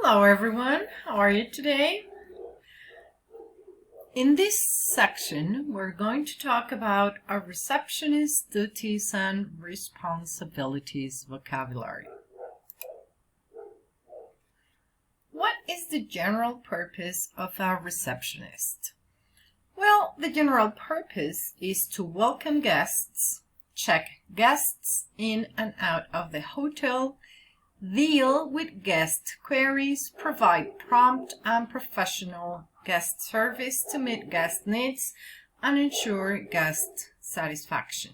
Hello everyone, how are you today? In this section, we're going to talk about a receptionist's duties and responsibilities vocabulary. What is the general purpose of a receptionist? Well, the general purpose is to welcome guests, check guests in and out of the hotel, deal with guest queries, provide prompt and professional guest service to meet guest needs, and ensure guest satisfaction.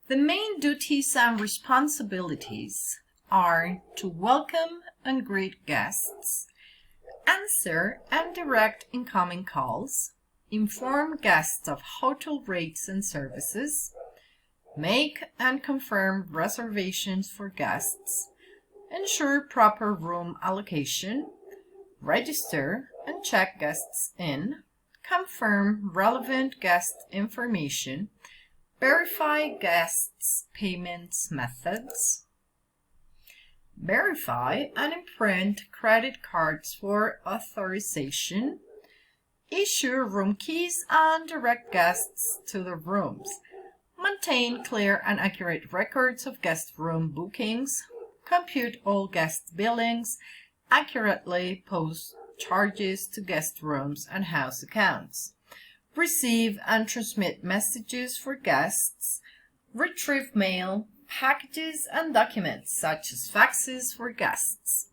The main duties and responsibilities are to welcome and greet guests, answer and direct incoming calls, inform guests of hotel rates and services, make and confirm reservations for guests, ensure proper room allocation, register and check guests in, confirm relevant guest information, verify guests' payments methods, verify and imprint credit cards for authorization, issue room keys and direct guests to the rooms, maintain clear and accurate records of guest room bookings, compute all guest billings, accurately post charges to guest rooms and house accounts, receive and transmit messages for guests, retrieve mail, packages and documents such as faxes for guests,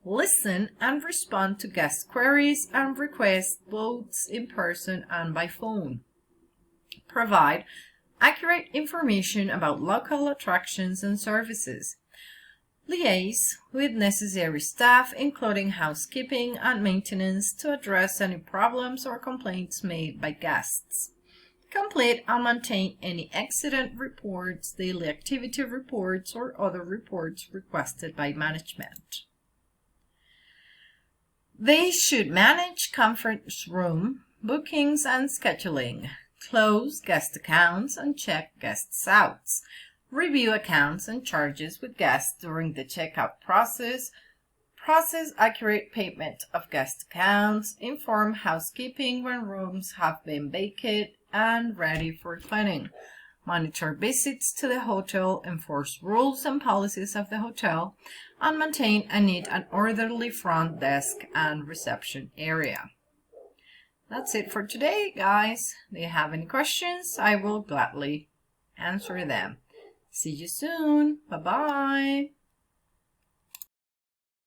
listen and respond to guest queries and requests both in person and by phone, provide accurate information about local attractions and services, liaise with necessary staff including housekeeping and maintenance to address any problems or complaints made by guests, complete and maintain any accident reports, daily activity reports, or other reports requested by management. They should manage conference room bookings and scheduling, close guest accounts and check guests' outs, review accounts and charges with guests during the checkout process accurate payment of guest accounts, inform housekeeping when rooms have been vacated and ready for cleaning, monitor visits to the hotel, enforce rules and policies of the hotel, and maintain a neat and orderly front desk and reception area. That's it for today, guys. Do you have any questions? I will gladly answer them. See you soon. Bye-bye.